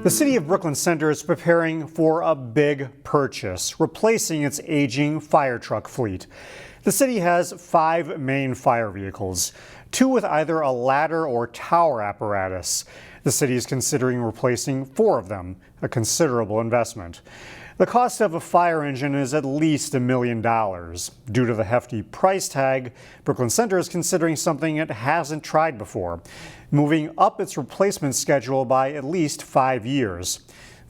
The city of Brooklyn Center is preparing for a big purchase, replacing its aging fire truck fleet. The city has 5 main fire vehicles, 2 with either a ladder or tower apparatus. The city is considering replacing 4 of them, a considerable investment. The cost of a fire engine is at least $1 million. Due to the hefty price tag, Brooklyn Center is considering something it hasn't tried before, moving up its replacement schedule by at least 5 years.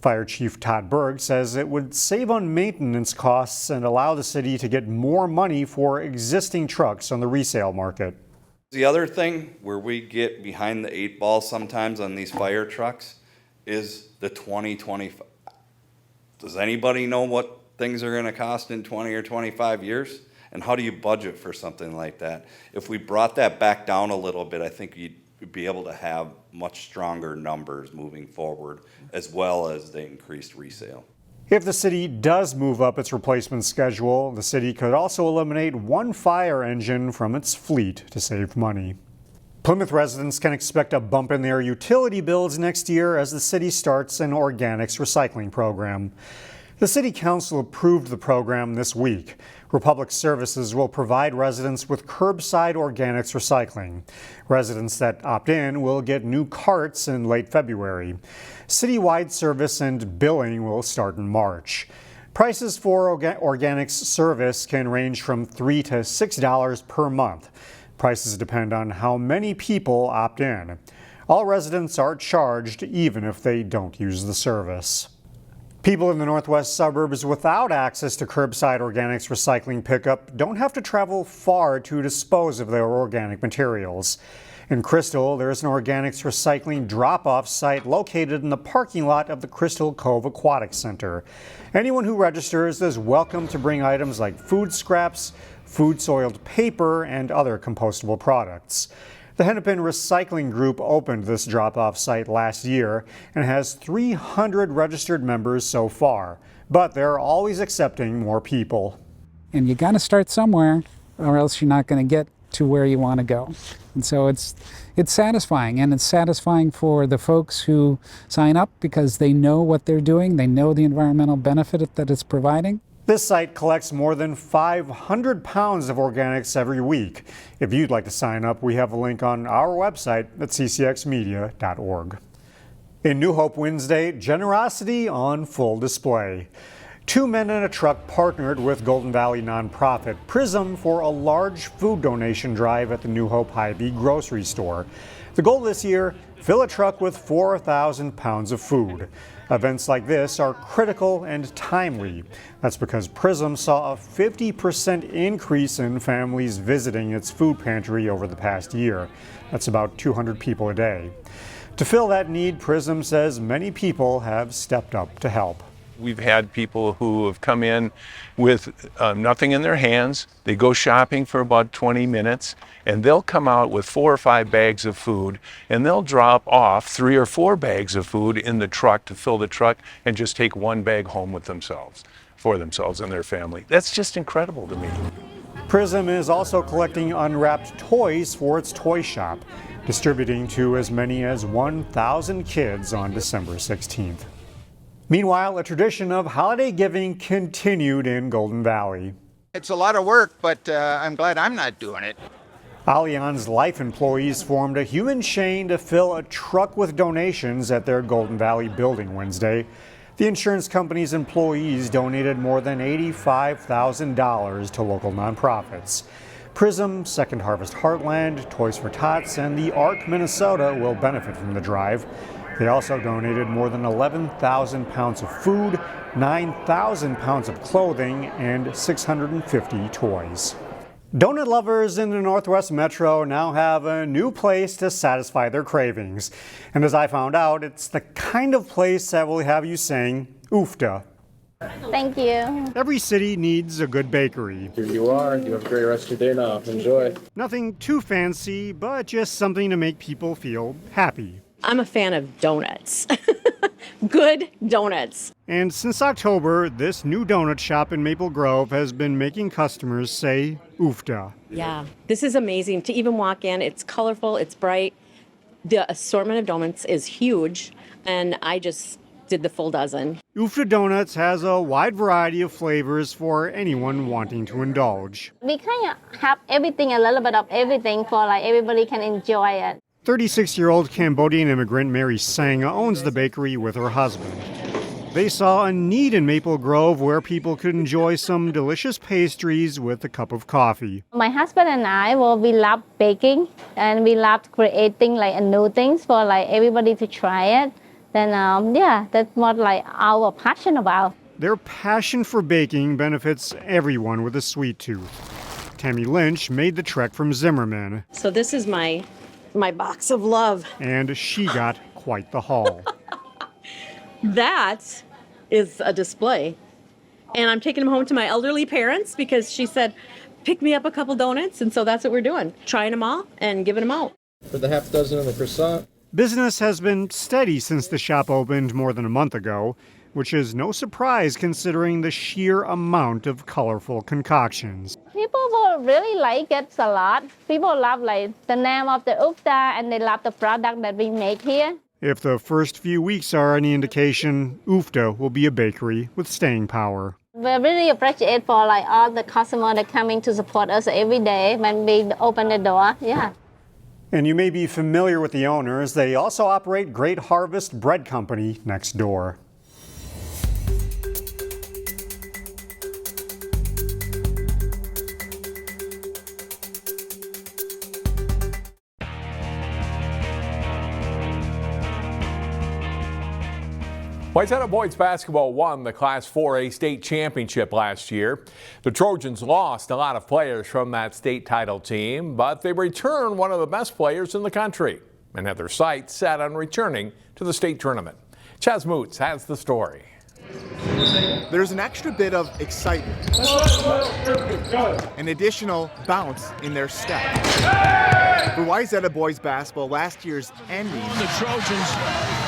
Fire Chief Todd Berg says it would save on maintenance costs and allow the city to get more money for existing trucks on the resale market. The other thing where we get behind the 8 ball sometimes on these fire trucks is the 2025. Does anybody know what things are going to cost in 20 or 25 years? And how do you budget for something like that? If we brought that back down a little bit, I think you'd be able to have much stronger numbers moving forward, as well as the increased resale. If the city does move up its replacement schedule, the city could also eliminate 1 fire engine from its fleet to save money. Plymouth residents can expect a bump in their utility bills next year as the city starts an organics recycling program. The City Council approved the program this week. Republic Services will provide residents with curbside organics recycling. Residents that opt in will get new carts in late February. Citywide service and billing will start in March. Prices for organics service can range from $3 to $6 per month. Prices depend on how many people opt in. All residents are charged even if they don't use the service. People in the northwest suburbs without access to curbside organics recycling pickup don't have to travel far to dispose of their organic materials. In Crystal, there's an organics recycling drop-off site located in the parking lot of the Crystal Cove Aquatic Center. Anyone who registers is welcome to bring items like food scraps, food-soiled paper, and other compostable products. The Hennepin Recycling Group opened this drop-off site last year and has 300 registered members so far, but they're always accepting more people. And you got to start somewhere, or else you're not going to get to where you want to go. And so it's satisfying, and it's satisfying for the folks who sign up because they know what they're doing, they know the environmental benefit that it's providing. This site collects more than 500 pounds of organics every week. If you'd like to sign up, we have a link on our website at ccxmedia.org. In New Hope Wednesday, generosity on full display. 2 men in a truck partnered with Golden Valley nonprofit Prism for a large food donation drive at the New Hope Hy-Vee grocery store. The goal this year, fill a truck with 4,000 pounds of food. Events like this are critical and timely. That's because Prism saw a 50% increase in families visiting its food pantry over the past year. That's about 200 people a day. To fill that need, Prism says many people have stepped up to help. We've had people who have come in with nothing in their hands. They go shopping for about 20 minutes and they'll come out with 4 or 5 bags of food and they'll drop off 3 or 4 bags of food in the truck to fill the truck and just take 1 bag home with themselves, for themselves and their family. That's just incredible to me. Prism is also collecting unwrapped toys for its toy shop, distributing to as many as 1,000 kids on December 16th. Meanwhile, a tradition of holiday giving continued in Golden Valley. It's a lot of work, but I'm glad I'm not doing it. Allianz Life employees formed a human chain to fill a truck with donations at their Golden Valley building Wednesday. The insurance company's employees donated more than $85,000 to local nonprofits. Prism, Second Harvest Heartland, Toys for Tots, and the Ark Minnesota will benefit from the drive. They also donated more than 11,000 pounds of food, 9,000 pounds of clothing, and 650 toys. Donut lovers in the Northwest Metro now have a new place to satisfy their cravings. And as I found out, it's the kind of place that will have you saying, oofta. Thank you. Every city needs a good bakery. Here you are. You have a great rest of your day now. Enjoy. Nothing too fancy, but just something to make people feel happy. I'm a fan of donuts. Good donuts. And since October, this new donut shop in Maple Grove has been making customers say oofta. Yeah, this is amazing to even walk in. It's colorful, it's bright. The assortment of donuts is huge, and I just did the full dozen. Oofta Donuts has a wide variety of flavors for anyone wanting to indulge. We kind of have everything, a little bit of everything for like everybody can enjoy it. 36-year-old Cambodian immigrant Mary Sanga owns the bakery with her husband. They saw a need in Maple Grove where people could enjoy some delicious pastries with a cup of coffee. My husband and I, we love baking and we love creating like new things for like everybody to try it. Then that's what like our passion about. Their passion for baking benefits everyone with a sweet tooth. Tammy Lynch made the trek from Zimmerman. So this is my box of love. And she got quite the haul. That is a display. And I'm taking them home to my elderly parents because she said, pick me up a couple donuts. And so that's what we're doing, trying them all and giving them out. For the half dozen and the croissant. Business has been steady since the shop opened more than a month ago, which is no surprise considering the sheer amount of colorful concoctions. People will really like it a lot. People love like the name of the Oofta and they love the product that we make here. If the first few weeks are any indication, Oofta will be a bakery with staying power. We really appreciate for like all the customers that coming to support us every day when we open the door. Yeah. And you may be familiar with the owners. They also operate Great Harvest Bread Company next door. Wayzata boys basketball won the Class 4A state championship last year. The Trojans lost a lot of players from that state title team, but they returned one of the best players in the country and have their sights set on returning to the state tournament. Chaz Moots has the story. There's an extra bit of excitement, an additional bounce in their step. For Wayzata boys basketball, last year's ending, the Trojans,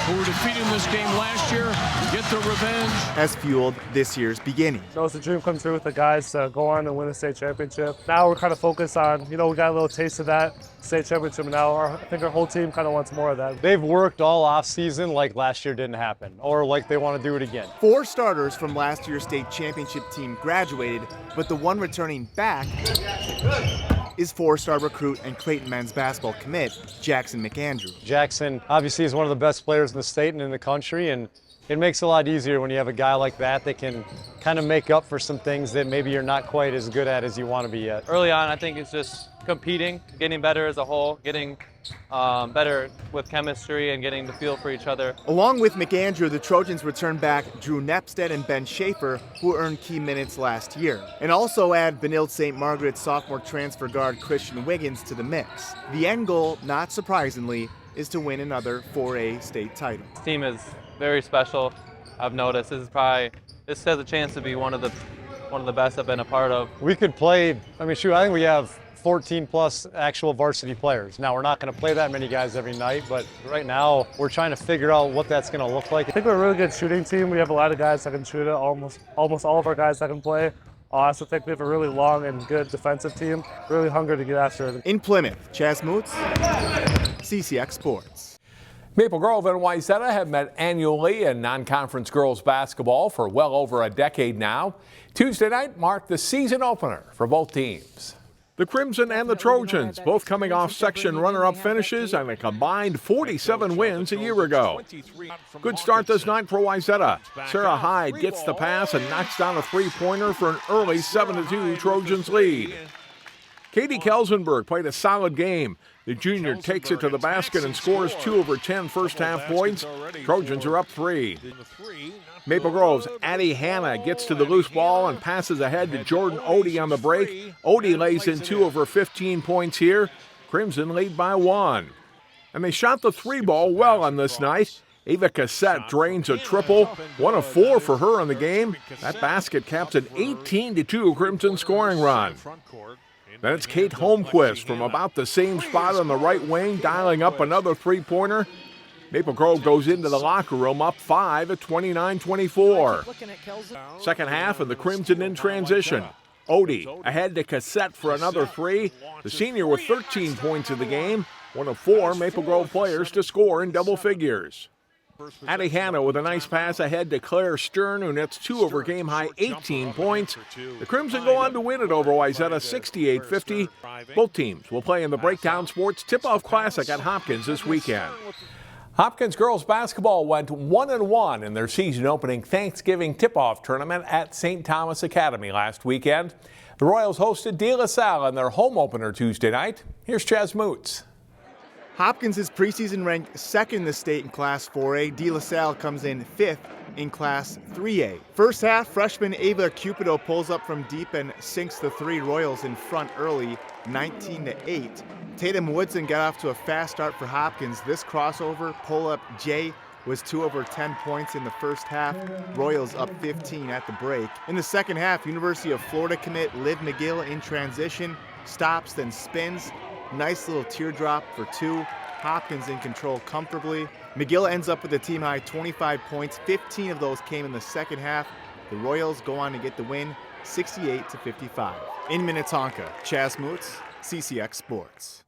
who were defeated in this game last year, get their revenge, has fueled this year's beginning. So it's a dream come true with the guys to go on and win the state championship. Now we're kind of focused on, we got a little taste of that state championship, and now I think our whole team kind of wants more of that. They've worked all off season like last year didn't happen, or like they want to do it again. 4 starters from last year's state championship team graduated, but the one returning back is 4-star recruit and Clayton men's basketball commit, Jackson McAndrew. Jackson obviously is one of the best players in the state and in the country, and it makes it a lot easier when you have a guy like that that can kind of make up for some things that maybe you're not quite as good at as you want to be yet. Early on, I think it's just competing, getting better as a whole, getting better with chemistry and getting the feel for each other. Along with McAndrew, the Trojans return back Drew Nepstead and Ben Schaefer, who earned key minutes last year, and also add Benilde St. Margaret's sophomore transfer guard Christian Wiggins to the mix. The end goal, not surprisingly, is to win another 4A state title. This team is very special. I've noticed this has a chance to be one of the best I've been a part of. We could play, I think we have 14 plus actual varsity players. Now we're not going to play that many guys every night, but right now we're trying to figure out what that's going to look like. I think we're a really good shooting team. We have a lot of guys that can shoot it, almost all of our guys that can play. I also think we have a really long and good defensive team, really hungry to get after it. In Plymouth, Chaz Moots, CCX Sports. Maple Grove and Wayzata have met annually in non-conference girls basketball for well over a decade now. Tuesday night marked the season opener for both teams. The Crimson and the Trojans both coming off section runner-up finishes and a combined 47 wins a year ago. Good start this night for Wayzata. Sarah Hyde gets the pass and knocks down a three-pointer for an early 7-2 Trojans lead. Katie Kelsenberg played a solid game. The junior takes it to the basket and scores 2 over 10 first-half points. Trojans are up 3. Maple Grove's Addie Hanna gets to the loose ball and passes ahead to Jordan Odie on the break. Odie lays in 2 over 15 points here. Crimson lead by 1. And they shot the 3 ball well on this night. Ava Cassette drains a triple, 1 of 4 for her in the game. That basket caps an 18-2 Crimson scoring run. Then it's Kate Holmquist from about the same spot on the right wing, dialing up another three-pointer. Maple Grove goes into the locker room up 5 at 29-24. Second half and the Crimson in transition. Odie ahead to Cassette for another 3. The senior with 13 points in the game. one of 4 Maple Grove players to score in double figures. Addie Hanna with a nice pass ahead to Claire Stern, who nets 2 over game-high 18 points. The Crimson go on to win it over Wayzata 68-50. Both teams will play in the Breakdown Sports Tip-Off Classic at Hopkins this weekend. Hopkins girls basketball went 1-1 in their season-opening Thanksgiving tip-off tournament at St. Thomas Academy last weekend. The Royals hosted De La Salle in their home opener Tuesday night. Here's Chaz Moots. Hopkins is preseason ranked 2nd in the state in Class 4A. De La Salle comes in 5th in Class 3A. First half, freshman Ava Cupido pulls up from deep and sinks the 3 Royals in front early, 19-8. Tatum Woodson got off to a fast start for Hopkins. This crossover pull-up J was 2 over 10 points in the first half. Royals up 15 at the break. In the second half, University of Florida commit Liv McGill in transition, stops, then spins. Nice little teardrop for 2. Hopkins in control comfortably. McGill ends up with a team-high 25 points. 15 of those came in the second half. The Royals go on to get the win, 68-55. In Minnetonka, Chaz Moots, CCX Sports.